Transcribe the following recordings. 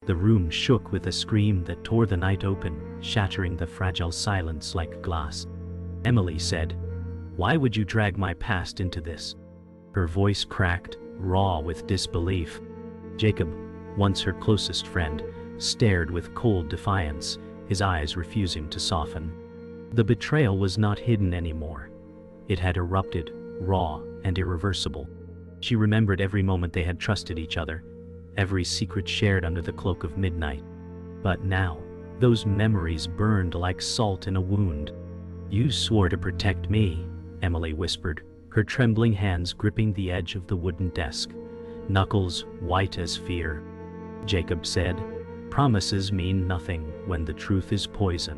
The room shook with a scream that tore the night open, shattering the fragile silence like glass. Emily said, "Why would you drag my past into this?" Her voice cracked, raw with disbelief. Jacob, once her closest friend, stared with cold defiance, his eyes refusing to soften. The betrayal was not hidden anymore. It had erupted, raw and irreversible. She remembered every moment they had trusted each other, every secret shared under the cloak of midnight. But now, those memories burned like salt in a wound. "You swore to protect me," Emily whispered, her trembling hands gripping the edge of the wooden desk, knuckles white as fear. Jacob said, "Promises mean nothing when the truth is poison."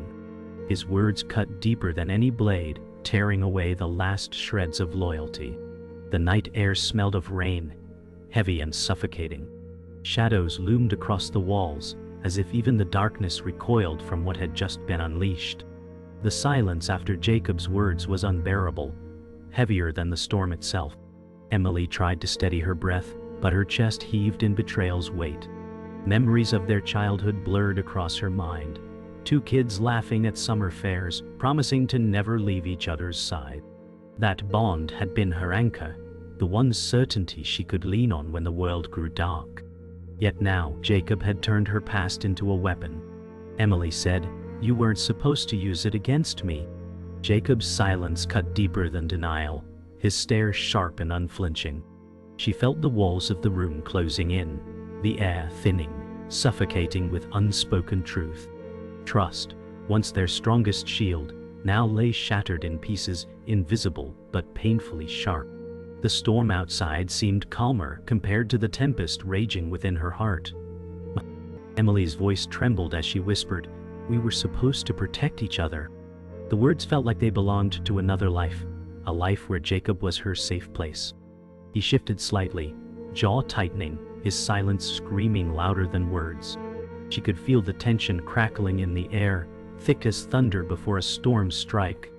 His words cut deeper than any blade, tearing away the last shreds of loyalty. The night air smelled of rain, heavy and suffocating. Shadows loomed across the walls, as if even the darkness recoiled from what had just been unleashed. The silence after Jacob's words was unbearable, heavier than the storm itself. Emily tried to steady her breath, but her chest heaved in betrayal's weight. Memories of their childhood blurred across her mind. Two kids laughing at summer fairs, promising to never leave each other's side. That bond had been her anchor, the one certainty she could lean on when the world grew dark. Yet now, Jacob had turned her past into a weapon. Emily said, "You weren't supposed to use it against me." Jacob's silence cut deeper than denial, his stare sharp and unflinching. She felt the walls of the room closing in, the air thinning, suffocating with unspoken truth. Trust, once their strongest shield, now lay shattered in pieces, invisible but painfully sharp. The storm outside seemed calmer compared to the tempest raging within her heart. Emily's voice trembled as she whispered, "We were supposed to protect each other." The words felt like they belonged to another life, a life where Jacob was her safe place. He shifted slightly, jaw tightening, his silence screaming louder than words. She could feel the tension crackling in the air, thick as thunder before a storm strike.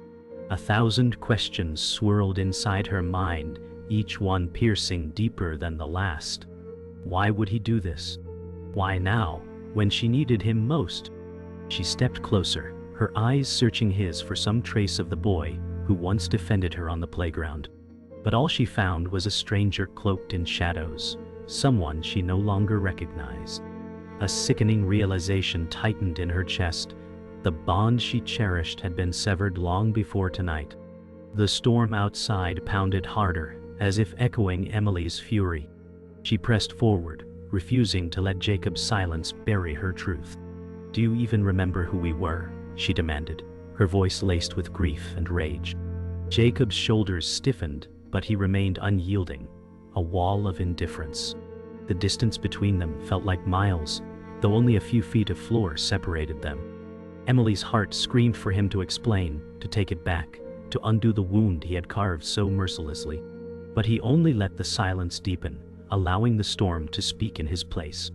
1,000 questions swirled inside her mind, each one piercing deeper than the last. Why would he do this? Why now, when she needed him most? She stepped closer, her eyes searching his for some trace of the boy who once defended her on the playground. But all she found was a stranger cloaked in shadows, someone she no longer recognized. A sickening realization tightened in her chest. The bond she cherished had been severed long before tonight. The storm outside pounded harder, as if echoing Emily's fury. She pressed forward, refusing to let Jacob's silence bury her truth. "Do you even remember who we were?" she demanded, her voice laced with grief and rage. Jacob's shoulders stiffened, but he remained unyielding, a wall of indifference. The distance between them felt like miles, though only a few feet of floor separated them. Emily's heart screamed for him to explain, to take it back, to undo the wound he had carved so mercilessly. But he only let the silence deepen, allowing the storm to speak in his place.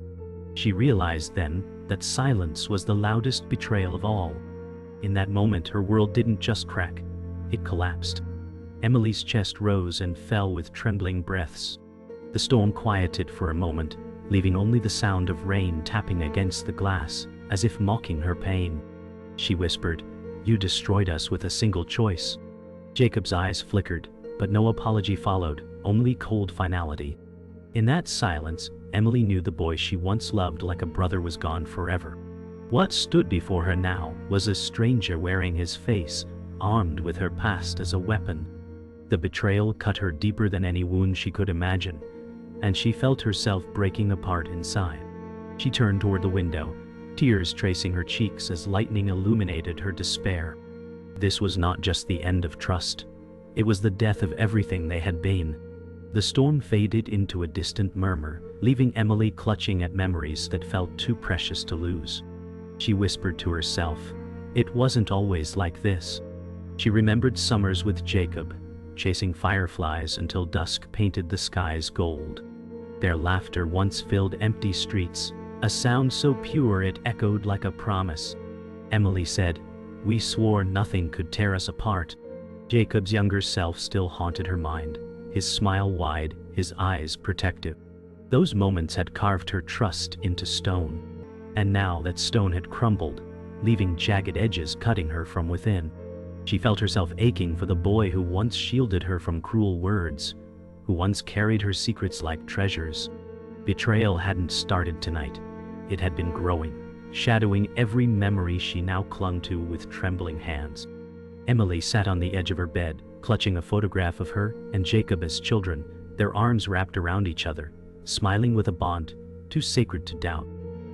She realized then that silence was the loudest betrayal of all. In that moment, her world didn't just crack, it collapsed. Emily's chest rose and fell with trembling breaths. The storm quieted for a moment, leaving only the sound of rain tapping against the glass, as if mocking her pain. She whispered, "You destroyed us with a single choice." Jacob's eyes flickered, but no apology followed, only cold finality. In that silence, Emily knew the boy she once loved like a brother was gone forever. What stood before her now was a stranger wearing his face, armed with her past as a weapon. The betrayal cut her deeper than any wound she could imagine, and she felt herself breaking apart inside. She turned toward the window, tears tracing her cheeks as lightning illuminated her despair. This was not just the end of trust. It was the death of everything they had been. The storm faded into a distant murmur, leaving Emily clutching at memories that felt too precious to lose. She whispered to herself, "It wasn't always like this." She remembered summers with Jacob, chasing fireflies until dusk painted the skies gold. Their laughter once filled empty streets, a sound so pure it echoed like a promise. Emily said, "We swore nothing could tear us apart." Jacob's younger self still haunted her mind, his smile wide, his eyes protective. Those moments had carved her trust into stone. And now that stone had crumbled, leaving jagged edges cutting her from within. She felt herself aching for the boy who once shielded her from cruel words, who once carried her secrets like treasures. Betrayal hadn't started tonight. It had been growing, shadowing every memory she now clung to with trembling hands. Emily sat on the edge of her bed, clutching a photograph of her and Jacob as children, their arms wrapped around each other, smiling with a bond too sacred to doubt.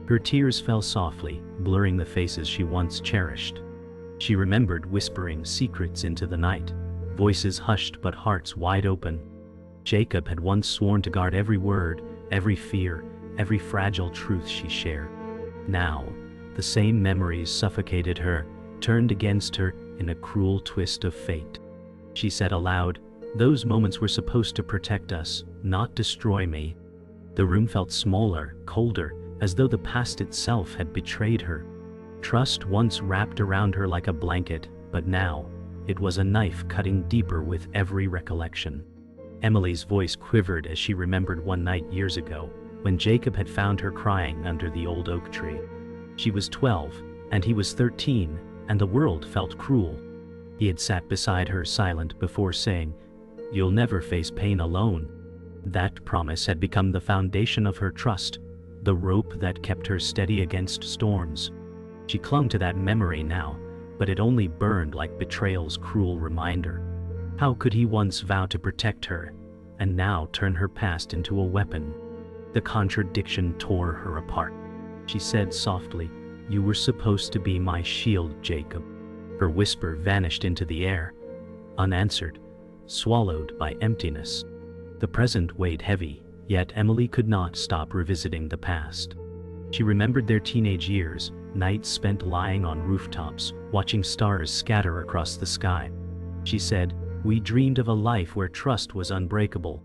Her tears fell softly, blurring the faces she once cherished. She remembered whispering secrets into the night, voices hushed but hearts wide open. Jacob had once sworn to guard every word, every fear, every fragile truth she shared. Now, the same memories suffocated her, turned against her in a cruel twist of fate. She said aloud, "Those moments were supposed to protect us, not destroy me." The room felt smaller, colder, as though the past itself had betrayed her. Trust once wrapped around her like a blanket, but now, it was a knife cutting deeper with every recollection. Emily's voice quivered as she remembered one night years ago, when Jacob had found her crying under the old oak tree. She was 12, and he was 13, and the world felt cruel. He had sat beside her silent before saying, "You'll never face pain alone." That promise had become the foundation of her trust, the rope that kept her steady against storms. She clung to that memory now, but it only burned like betrayal's cruel reminder. How could he once vow to protect her, and now turn her past into a weapon? The contradiction tore her apart. She said softly, "You were supposed to be my shield, Jacob." Her whisper vanished into the air, unanswered, swallowed by emptiness. The present weighed heavy, yet Emily could not stop revisiting the past. She remembered their teenage years, nights spent lying on rooftops, watching stars scatter across the sky. She said, "We dreamed of a life where trust was unbreakable."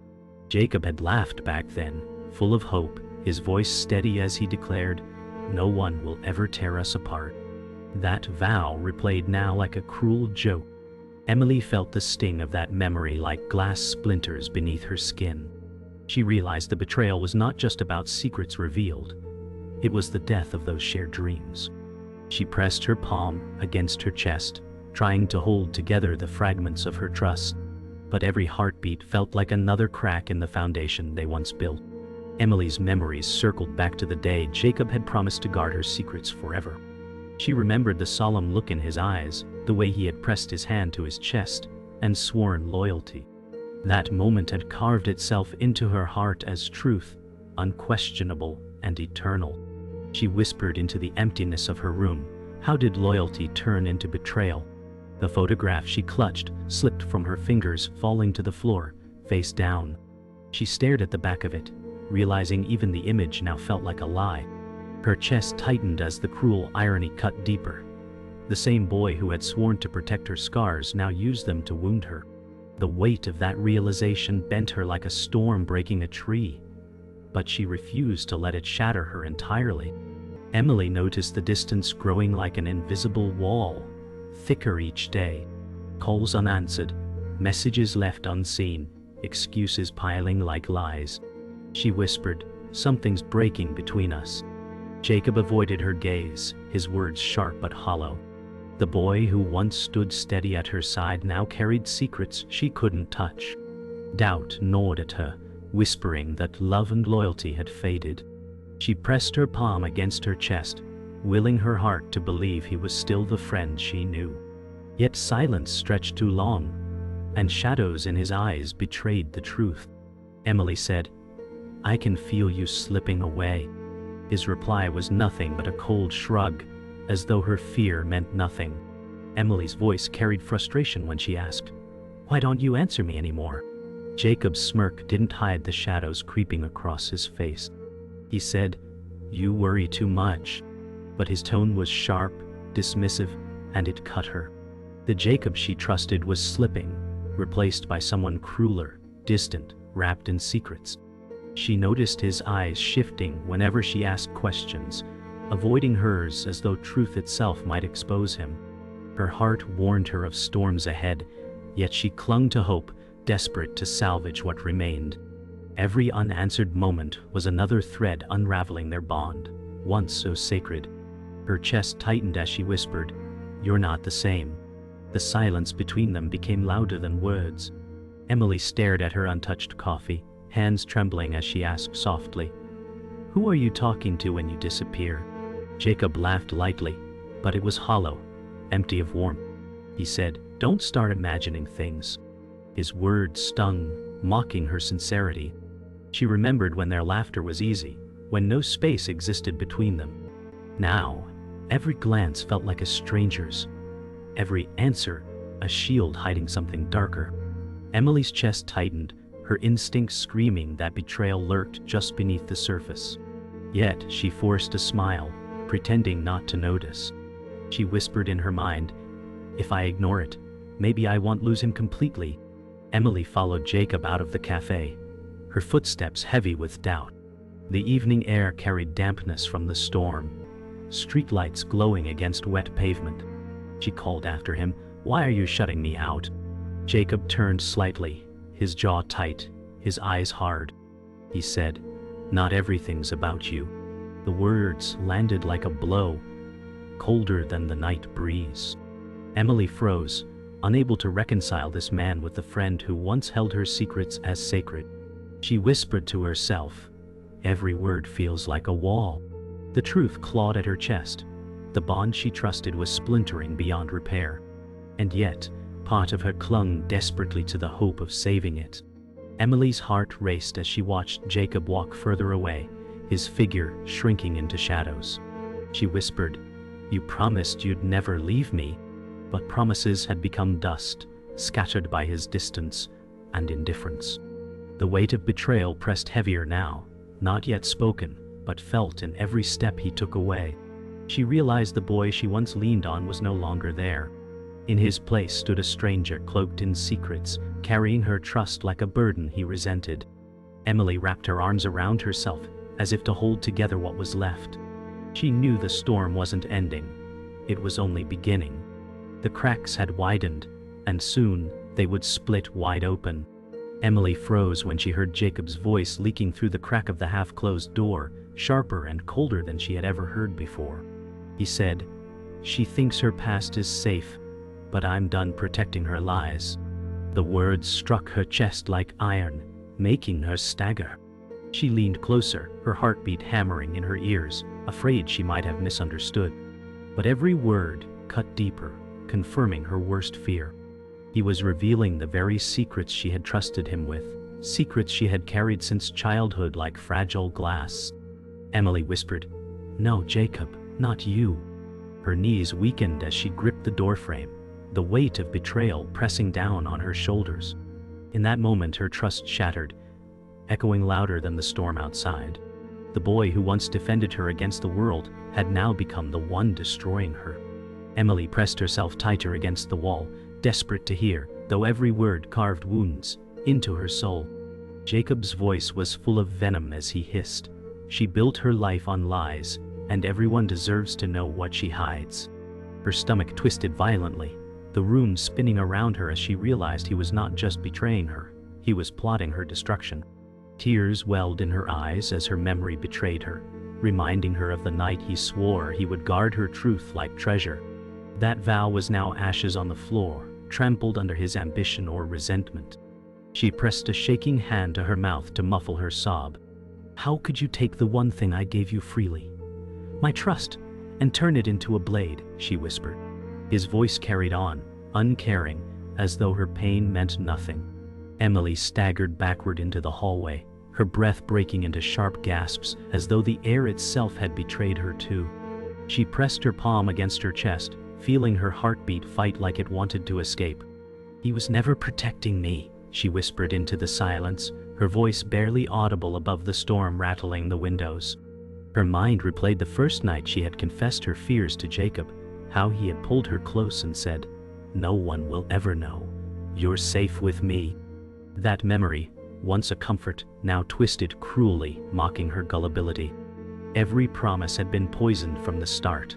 Jacob had laughed back then, full of hope, his voice steady as he declared, "No one will ever tear us apart." That vow replayed now like a cruel joke. Emily felt the sting of that memory like glass splinters beneath her skin. She realized the betrayal was not just about secrets revealed. It was the death of those shared dreams. She pressed her palm against her chest, trying to hold together the fragments of her trust. But every heartbeat felt like another crack in the foundation they once built. Emily's memories circled back to the day Jacob had promised to guard her secrets forever. She remembered the solemn look in his eyes, the way he had pressed his hand to his chest, and sworn loyalty. That moment had carved itself into her heart as truth, unquestionable and eternal. She whispered into the emptiness of her room, how did loyalty turn into betrayal? The photograph she clutched slipped from her fingers, falling to the floor, face down. She stared at the back of it, realizing even the image now felt like a lie. Her chest tightened as the cruel irony cut deeper. The same boy who had sworn to protect her scars now used them to wound her. The weight of that realization bent her like a storm breaking a tree, but she refused to let it shatter her entirely. Emily noticed the distance growing like an invisible wall, thicker each day. Calls unanswered, messages left unseen, excuses piling like lies. She whispered, "Something's breaking between us." Jacob avoided her gaze, his words sharp but hollow. The boy who once stood steady at her side now carried secrets she couldn't touch. Doubt gnawed at her, whispering that love and loyalty had faded. She pressed her palm against her chest, willing her heart to believe he was still the friend she knew. Yet silence stretched too long, and shadows in his eyes betrayed the truth. Emily said, "I can feel you slipping away." His reply was nothing but a cold shrug, as though her fear meant nothing. Emily's voice carried frustration when she asked, "Why don't you answer me anymore?" Jacob's smirk didn't hide the shadows creeping across his face. He said, "You worry too much." But his tone was sharp, dismissive, and it cut her. The Jacob she trusted was slipping, replaced by someone crueler, distant, wrapped in secrets. She noticed his eyes shifting whenever she asked questions, avoiding hers as though truth itself might expose him. Her heart warned her of storms ahead, yet she clung to hope, desperate to salvage what remained. Every unanswered moment was another thread unraveling their bond, once so sacred. Her chest tightened as she whispered, "You're not the same." The silence between them became louder than words. Emily stared at her untouched coffee, hands trembling as she asked softly, "Who are you talking to when you disappear?" Jacob laughed lightly, but it was hollow, empty of warmth. He said, "Don't start imagining things." His words stung, mocking her sincerity. She remembered when their laughter was easy, when no space existed between them. Now, every glance felt like a stranger's, every answer a shield hiding something darker. Emily's chest tightened, her instincts screaming that betrayal lurked just beneath the surface. Yet she forced a smile, pretending not to notice. She whispered in her mind, "If I ignore it, maybe I won't lose him completely." Emily followed Jacob out of the cafe, her footsteps heavy with doubt. The evening air carried dampness from the storm, streetlights glowing against wet pavement. She called after him, "Why are you shutting me out?" Jacob turned slightly, his jaw tight, his eyes hard. He said, "Not everything's about you." The words landed like a blow, colder than the night breeze. Emily froze, unable to reconcile this man with the friend who once held her secrets as sacred. She whispered to herself, "Every word feels like a wall." The truth clawed at her chest. The bond she trusted was splintering beyond repair. And yet, part of her clung desperately to the hope of saving it. Emily's heart raced as she watched Jacob walk further away, his figure shrinking into shadows. She whispered, "You promised you'd never leave me." But promises had become dust, scattered by his distance and indifference. The weight of betrayal pressed heavier now, not yet spoken, but felt in every step he took away. She realized the boy she once leaned on was no longer there. In his place stood a stranger cloaked in secrets, carrying her trust like a burden he resented. Emily wrapped her arms around herself, as if to hold together what was left. She knew the storm wasn't ending. It was only beginning. The cracks had widened, and soon they would split wide open. Emily froze when she heard Jacob's voice leaking through the crack of the half-closed door, sharper and colder than she had ever heard before. He said, "She thinks her past is safe, but I'm done protecting her lies." The words struck her chest like iron, making her stagger. She leaned closer, her heartbeat hammering in her ears, afraid she might have misunderstood. But every word cut deeper, confirming her worst fear. He was revealing the very secrets she had trusted him with, secrets she had carried since childhood like fragile glass. Emily whispered, "No, Jacob, not you." Her knees weakened as she gripped the doorframe, the weight of betrayal pressing down on her shoulders. In that moment her trust shattered, echoing louder than the storm outside. The boy who once defended her against the world had now become the one destroying her. Emily pressed herself tighter against the wall, desperate to hear, though every word carved wounds into her soul. Jacob's voice was full of venom as he hissed, "She built her life on lies, and everyone deserves to know what she hides." Her stomach twisted violently, the room spinning around her as she realized he was not just betraying her, he was plotting her destruction. Tears welled in her eyes as her memory betrayed her, reminding her of the night he swore he would guard her truth like treasure. That vow was now ashes on the floor, trampled under his ambition or resentment. She pressed a shaking hand to her mouth to muffle her sob. "How could you take the one thing I gave you freely, my trust, and turn it into a blade?" she whispered. His voice carried on, uncaring, as though her pain meant nothing. Emily staggered backward into the hallway, her breath breaking into sharp gasps as though the air itself had betrayed her too. She pressed her palm against her chest, feeling her heartbeat fight like it wanted to escape. "He was never protecting me," she whispered into the silence, her voice barely audible above the storm rattling the windows. Her mind replayed the first night she had confessed her fears to Jacob, how he had pulled her close and said, "No one will ever know. You're safe with me." That memory, once a comfort, now twisted cruelly, mocking her gullibility. Every promise had been poisoned from the start.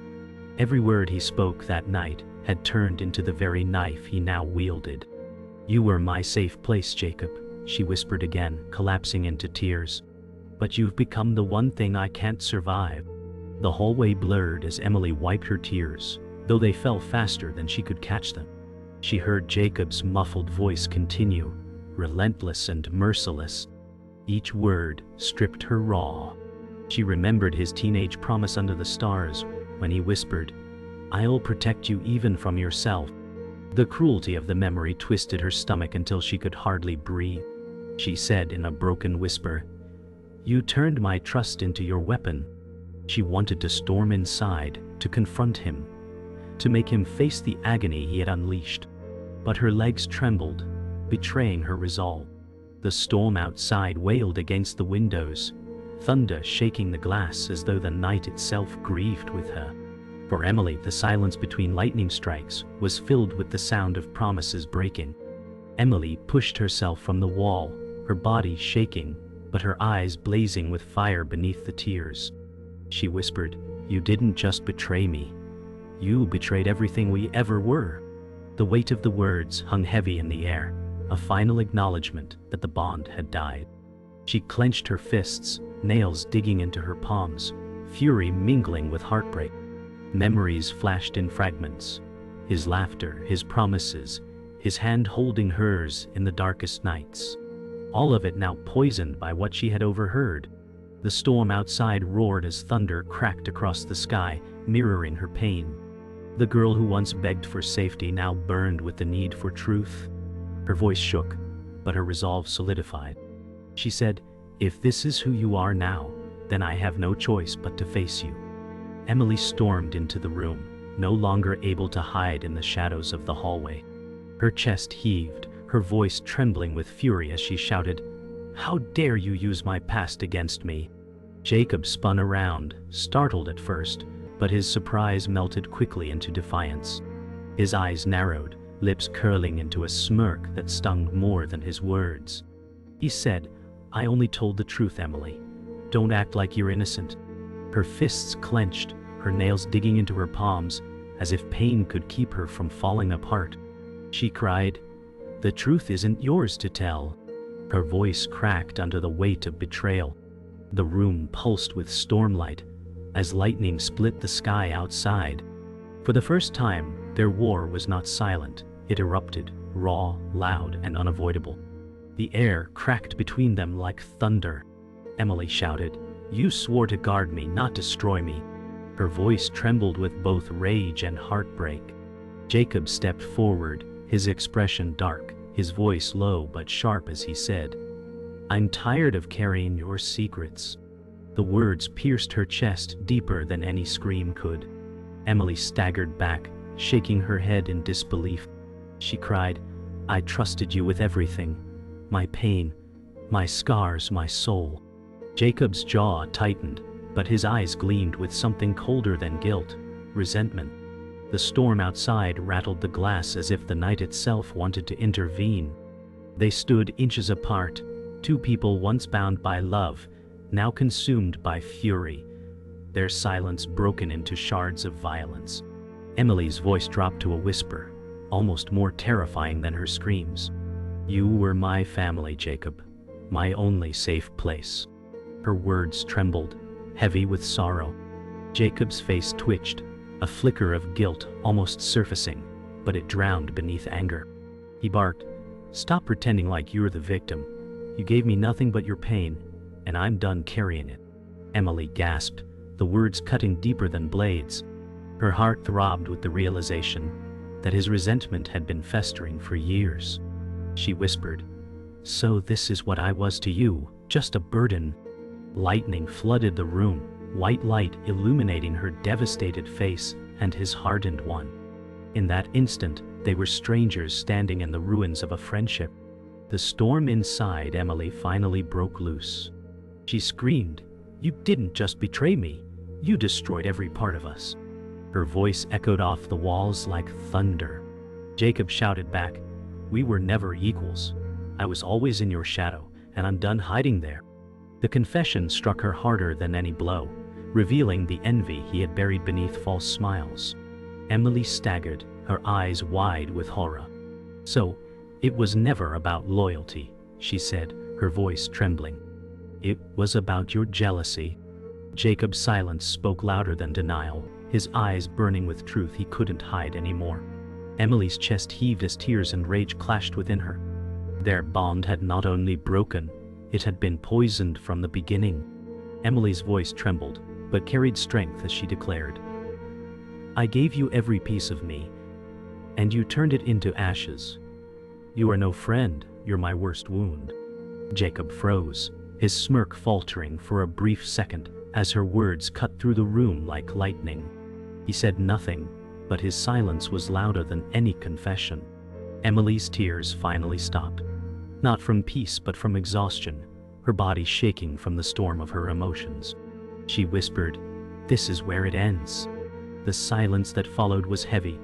Every word he spoke that night had turned into the very knife he now wielded. "You were my safe place, Jacob," she whispered again, collapsing into tears. "But you've become the one thing I can't survive." The hallway blurred as Emily wiped her tears, though they fell faster than she could catch them. She heard Jacob's muffled voice continue, relentless and merciless. Each word stripped her raw. She remembered his teenage promise under the stars when he whispered, "I'll protect you even from yourself." The cruelty of the memory twisted her stomach until she could hardly breathe. She said in a broken whisper, "You turned my trust into your weapon." She wanted to storm inside, to confront him, to make him face the agony he had unleashed. But her legs trembled, betraying her resolve. The storm outside wailed against the windows, thunder shaking the glass as though the night itself grieved with her. For Emily, the silence between lightning strikes was filled with the sound of promises breaking. Emily pushed herself from the wall, her body shaking, but her eyes blazing with fire beneath the tears. She whispered, "You didn't just betray me. You betrayed everything we ever were." The weight of the words hung heavy in the air, a final acknowledgement that the bond had died. She clenched her fists, nails digging into her palms, fury mingling with heartbreak. Memories flashed in fragments. His laughter, his promises, his hand holding hers in the darkest nights. All of it now poisoned by what she had overheard. The storm outside roared as thunder cracked across the sky, mirroring her pain. The girl who once begged for safety now burned with the need for truth. Her voice shook, but her resolve solidified. She said, "If this is who you are now, then I have no choice but to face you." Emily stormed into the room, no longer able to hide in the shadows of the hallway. Her chest heaved, her voice trembling with fury as she shouted, "How dare you use my past against me?" Jacob spun around, startled at first, but his surprise melted quickly into defiance. His eyes narrowed, lips curling into a smirk that stung more than his words. He said, "I only told the truth, Emily. Don't act like you're innocent." Her fists clenched, her nails digging into her palms, as if pain could keep her from falling apart. She cried, "The truth isn't yours to tell." Her voice cracked under the weight of betrayal. The room pulsed with stormlight, as lightning split the sky outside. For the first time, their war was not silent. It erupted, raw, loud, and unavoidable. The air cracked between them like thunder. Emily shouted, "You swore to guard me, not destroy me." Her voice trembled with both rage and heartbreak. Jacob stepped forward, his expression dark, his voice low but sharp as he said, "I'm tired of carrying your secrets." The words pierced her chest deeper than any scream could. Emily staggered back, shaking her head in disbelief. She cried, "I trusted you with everything. My pain, my scars, my soul." Jacob's jaw tightened, but his eyes gleamed with something colder than guilt, resentment. The storm outside rattled the glass as if the night itself wanted to intervene. They stood inches apart, two people once bound by love, now consumed by fury, their silence broken into shards of violence. Emily's voice dropped to a whisper, almost more terrifying than her screams. "You were my family, Jacob, my only safe place." Her words trembled, heavy with sorrow. Jacob's face twitched, a flicker of guilt almost surfacing, but it drowned beneath anger. He barked, "Stop pretending like you're the victim. You gave me nothing but your pain, and I'm done carrying it." Emily gasped, the words cutting deeper than blades. Her heart throbbed with the realization that his resentment had been festering for years. She whispered, "So this is what I was to you, just a burden." Lightning flooded the room, white light illuminating her devastated face and his hardened one. In that instant, they were strangers standing in the ruins of a friendship. The storm inside Emily finally broke loose. She screamed, "You didn't just betray me, you destroyed every part of us." Her voice echoed off the walls like thunder. Jacob shouted back, "We were never equals. I was always in your shadow, and I'm done hiding there." The confession struck her harder than any blow, revealing the envy he had buried beneath false smiles. Emily staggered, her eyes wide with horror. "So, it was never about loyalty," she said, her voice trembling. "It was about your jealousy." Jacob's silence spoke louder than denial, his eyes burning with truth he couldn't hide anymore. Emily's chest heaved as tears and rage clashed within her. Their bond had not only broken, it had been poisoned from the beginning. Emily's voice trembled, but carried strength as she declared, "I gave you every piece of me, and you turned it into ashes. You are no friend, you're my worst wound." Jacob froze, his smirk faltering for a brief second as her words cut through the room like lightning. He said nothing, but his silence was louder than any confession. Emily's tears finally stopped, not from peace but from exhaustion, her body shaking from the storm of her emotions. She whispered, "This is where it ends." The silence that followed was heavy,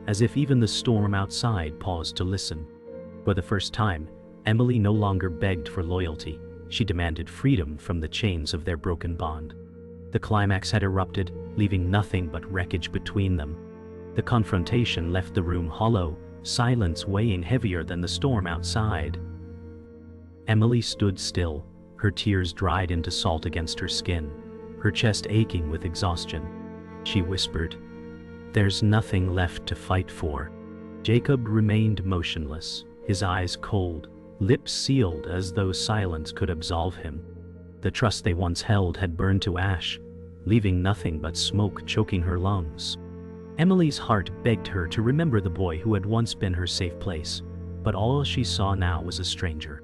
as if even the storm outside paused to listen. For the first time, Emily no longer begged for loyalty, she demanded freedom from the chains of their broken bond. The climax had erupted, leaving nothing but wreckage between them. The confrontation left the room hollow, silence weighing heavier than the storm outside. Emily stood still, her tears dried into salt against her skin, her chest aching with exhaustion. She whispered, "There's nothing left to fight for." Jacob remained motionless, his eyes cold, lips sealed as though silence could absolve him. The trust they once held had burned to ash, leaving nothing but smoke choking her lungs. Emily's heart begged her to remember the boy who had once been her safe place, but all she saw now was a stranger.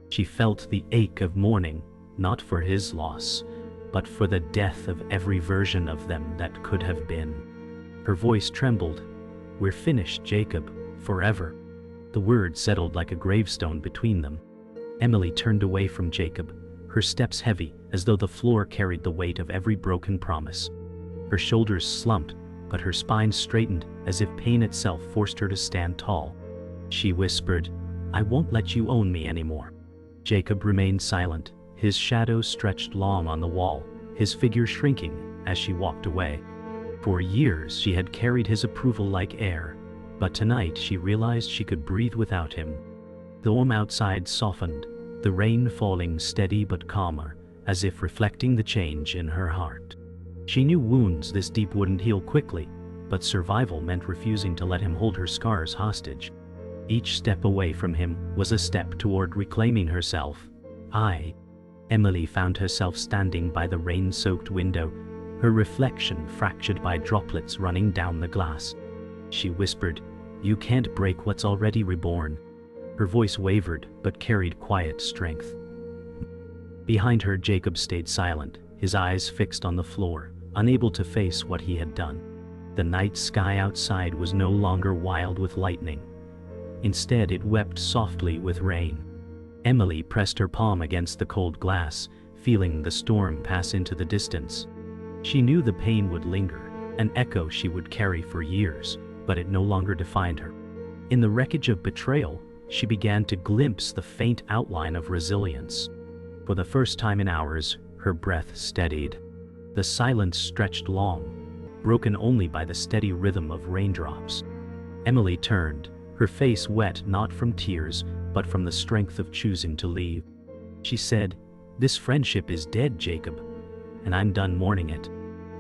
She felt the ache of mourning, not for his loss, but for the death of every version of them that could have been. Her voice trembled. "We're finished, Jacob, forever." The words settled like a gravestone between them. Emily turned away from Jacob, her steps heavy as though the floor carried the weight of every broken promise. Her shoulders slumped, but her spine straightened as if pain itself forced her to stand tall. She whispered, "I won't let you own me anymore." Jacob remained silent, his shadow stretched long on the wall, his figure shrinking as she walked away. For years she had carried his approval like air, but tonight she realized she could breathe without him. The warmth outside softened, the rain falling steady but calmer, as if reflecting the change in her heart. She knew wounds this deep wouldn't heal quickly, but survival meant refusing to let him hold her scars hostage. Each step away from him was a step toward reclaiming herself. Emily found herself standing by the rain-soaked window, her reflection fractured by droplets running down the glass. She whispered, "You can't break what's already reborn." Her voice wavered, but carried quiet strength. Behind her, Jacob stayed silent, his eyes fixed on the floor, unable to face what he had done. The night sky outside was no longer wild with lightning. Instead, it wept softly with rain. Emily pressed her palm against the cold glass, feeling the storm pass into the distance. She knew the pain would linger, an echo she would carry for years, but it no longer defined her. In the wreckage of betrayal, she began to glimpse the faint outline of resilience. For the first time in hours, her breath steadied. The silence stretched long, broken only by the steady rhythm of raindrops. Emily turned, her face wet not from tears, but from the strength of choosing to leave. She said, "This friendship is dead, Jacob, and I'm done mourning it."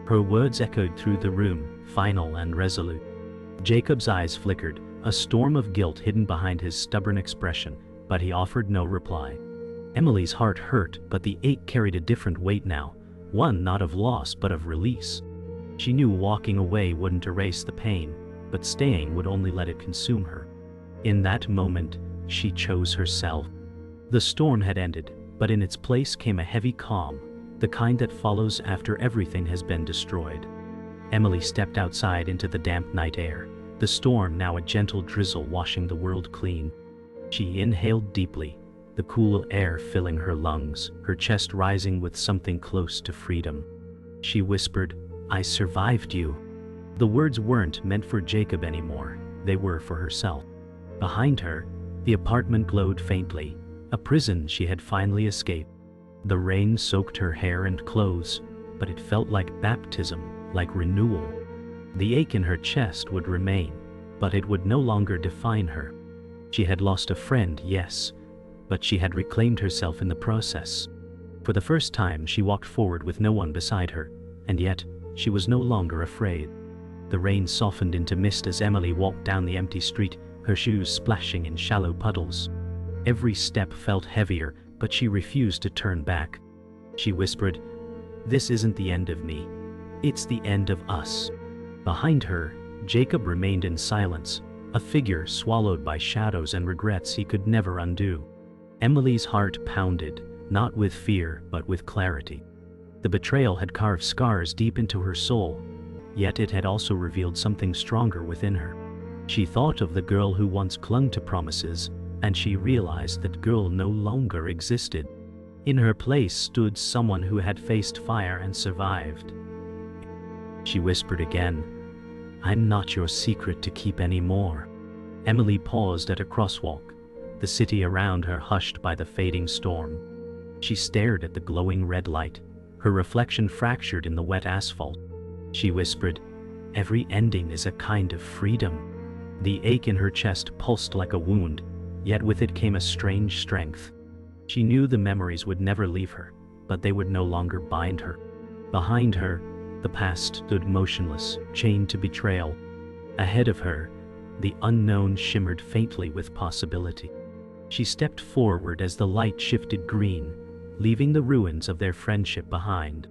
Her words echoed through the room, final and resolute. Jacob's eyes flickered, a storm of guilt hidden behind his stubborn expression, but he offered no reply. Emily's heart hurt, but the ache carried a different weight now, one not of loss but of release. She knew walking away wouldn't erase the pain, but staying would only let it consume her. In that moment, she chose herself. The storm had ended, but in its place came a heavy calm, the kind that follows after everything has been destroyed. Emily stepped outside into the damp night air, the storm now a gentle drizzle washing the world clean. She inhaled deeply, the cool air filling her lungs, her chest rising with something close to freedom. She whispered, "I survived you." The words weren't meant for Jacob anymore, they were for herself. Behind her, the apartment glowed faintly, a prison she had finally escaped. The rain soaked her hair and clothes, but it felt like baptism, like renewal. The ache in her chest would remain, but it would no longer define her. She had lost a friend, yes, but she had reclaimed herself in the process. For the first time, she walked forward with no one beside her, and yet, she was no longer afraid. The rain softened into mist as Emily walked down the empty street, her shoes splashing in shallow puddles. Every step felt heavier, but she refused to turn back. She whispered, "This isn't the end of me. It's the end of us." Behind her, Jacob remained in silence, a figure swallowed by shadows and regrets he could never undo. Emily's heart pounded, not with fear, but with clarity. The betrayal had carved scars deep into her soul, yet it had also revealed something stronger within her. She thought of the girl who once clung to promises, and she realized that girl no longer existed. In her place stood someone who had faced fire and survived. She whispered again, "I'm not your secret to keep anymore." Emily paused at a crosswalk, the city around her hushed by the fading storm. She stared at the glowing red light, her reflection fractured in the wet asphalt. She whispered, "Every ending is a kind of freedom." The ache in her chest pulsed like a wound, yet with it came a strange strength. She knew the memories would never leave her, but they would no longer bind her. Behind her, the past stood motionless, chained to betrayal. Ahead of her, the unknown shimmered faintly with possibility. She stepped forward as the light shifted green, leaving the ruins of their friendship behind.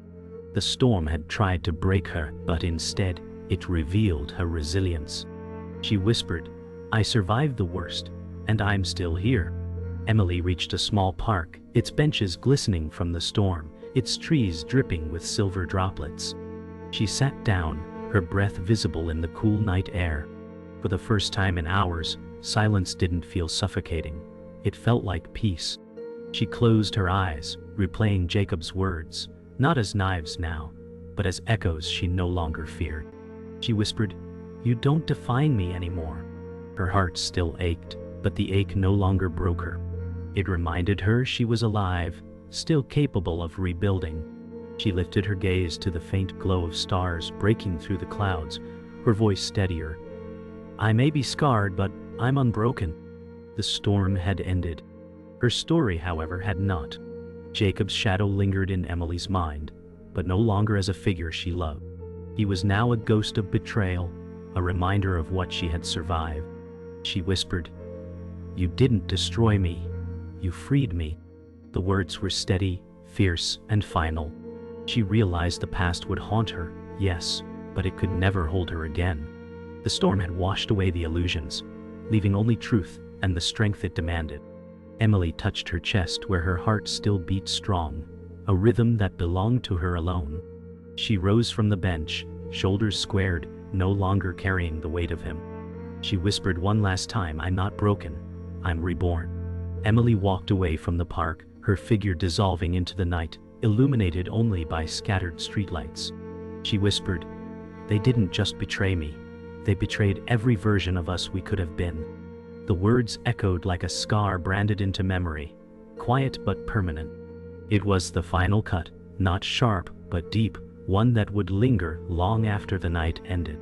The storm had tried to break her, but instead, it revealed her resilience. She whispered, "I survived the worst, and I'm still here." Emily reached a small park, its benches glistening from the storm, its trees dripping with silver droplets. She sat down, her breath visible in the cool night air. For the first time in hours, silence didn't feel suffocating. It felt like peace. She closed her eyes, replaying Jacob's words, not as knives now, but as echoes she no longer feared. She whispered, "You don't define me anymore." Her heart still ached, but the ache no longer broke her. It reminded her she was alive, still capable of rebuilding. She lifted her gaze to the faint glow of stars breaking through the clouds, her voice steadier. "I may be scarred, but I'm unbroken." The storm had ended. Her story, however, had not. Jacob's shadow lingered in Emily's mind, but no longer as a figure she loved. He was now a ghost of betrayal, a reminder of what she had survived. She whispered, "You didn't destroy me. You freed me." The words were steady, fierce, and final. She realized the past would haunt her, yes, but it could never hold her again. The storm had washed away the illusions, leaving only truth and the strength it demanded. Emily touched her chest where her heart still beat strong, a rhythm that belonged to her alone. She rose from the bench, shoulders squared, no longer carrying the weight of him. She whispered one last time, "I'm not broken, I'm reborn." Emily walked away from the park, her figure dissolving into the night, illuminated only by scattered streetlights. She whispered, "They didn't just betray me, they betrayed every version of us we could have been." The words echoed like a scar branded into memory, quiet but permanent. It was the final cut, not sharp but deep, one that would linger long after the night ended.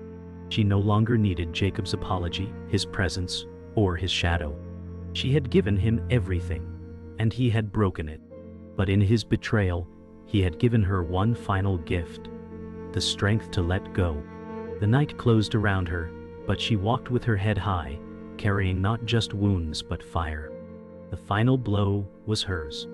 She no longer needed Jacob's apology, his presence, or his shadow. She had given him everything, and he had broken it. But in his betrayal, he had given her one final gift, the strength to let go. The night closed around her, but she walked with her head high, carrying not just wounds but fire. The final blow was hers.